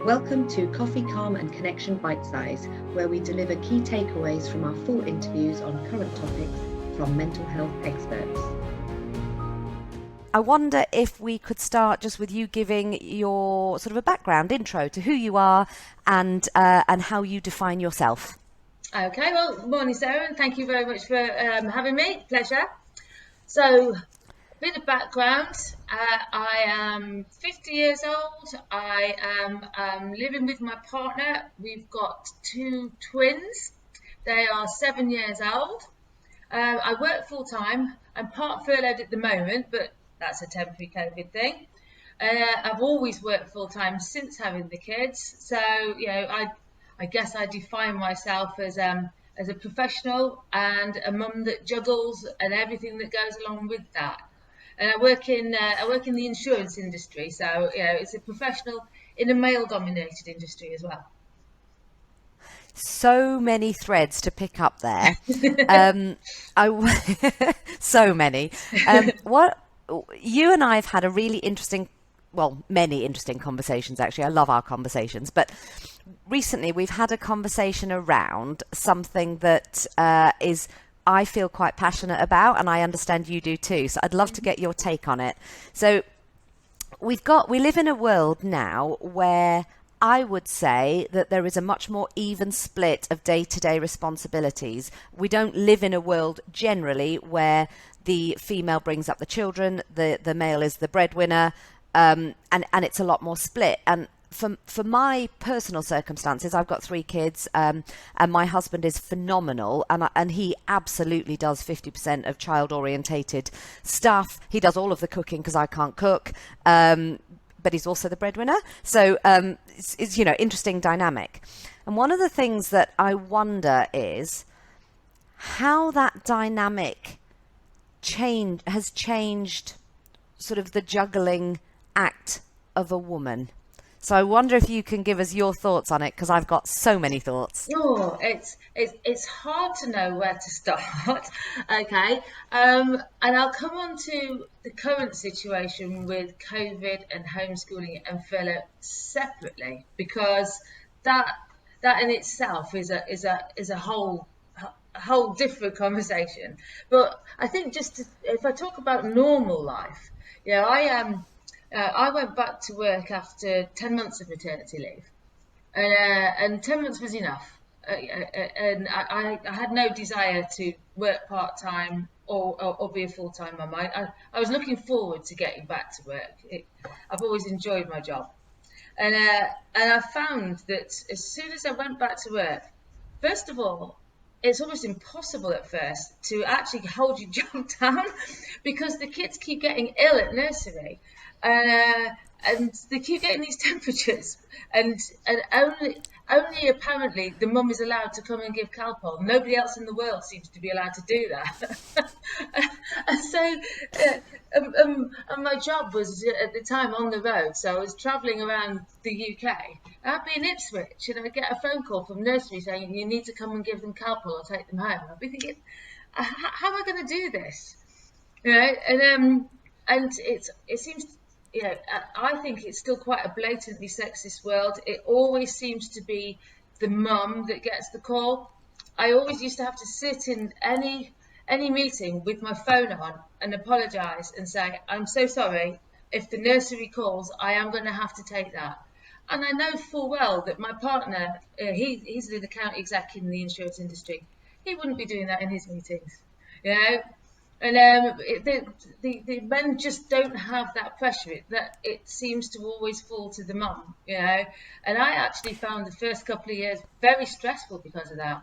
Welcome to Coffee, Calm and Connection Bite Size, where we deliver key takeaways from our full interviews on current topics from mental health experts. I wonder if we could start just with you giving your sort of a background intro to who you are and how you define yourself. Okay, well, morning, Sarah, and thank you very much for having me. Pleasure. So, a bit of background. I am 50 years old. I am living with my partner. We've got two twins. They are 7 years old. I work full time. I'm part furloughed at the moment, but that's a temporary COVID thing. I've always worked full time since having the kids. So, I guess I define myself as a professional and a mum that juggles and everything that goes along with that. And I work in the insurance industry, so it's a professional in a male-dominated industry as well. So many threads to pick up there. So many. What you and I have had a really interesting, well, many interesting conversations actually. I love our conversations, but recently we've had a conversation around something that is I feel quite passionate about, and I understand you do too. So I'd love to get your take on it. So we live in a world now where I would say that there is a much more even split of day-to-day responsibilities. We don't live in a world generally where the female brings up the children, the male is the breadwinner, and it's a lot more split. And for my personal circumstances, I've got 3 kids, and my husband is phenomenal, and he absolutely does 50% of child-orientated stuff. He does all of the cooking because I can't cook, but he's also the breadwinner. So it's interesting dynamic. And one of the things that I wonder is how that dynamic has changed sort of the juggling act of a woman. So I wonder if you can give us your thoughts on it, because I've got so many thoughts. Oh, it's hard to know where to start. Okay, and I'll come on to the current situation with COVID and homeschooling and furlough separately, because that in itself is a whole different conversation. But I think if I talk about normal life, I went back to work after 10 months of maternity leave, and 10 months was enough. And I had no desire to work part-time or be a full-time mum. I was looking forward to getting back to work. I've always enjoyed my job. And I found that as soon as I went back to work, first of all, it's almost impossible at first to actually hold your job down because the kids keep getting ill at nursery, and they keep getting these temperatures, and only apparently the mum is allowed to come and give Calpol. Nobody else in the world seems to be allowed to do that. And so, and my job was at the time on the road, so I was travelling around the UK. I'd be in Ipswich, and I'd get a phone call from nursery saying, "You need to come and give them Calpol or take them home." I'd be thinking, "How am I going to do this?" And it seems. I think it's still quite a blatantly sexist world. It always seems to be the mum that gets the call. I always used to have to sit in any meeting with my phone on and apologise and say, "I'm so sorry. If the nursery calls, I am going to have to take that." And I know full well that my partner, he's an account exec in the insurance industry. He wouldn't be doing that in his meetings, you know. And the men just don't have that pressure. It seems to always fall to the mum, you know. And I actually found the first couple of years very stressful because of that.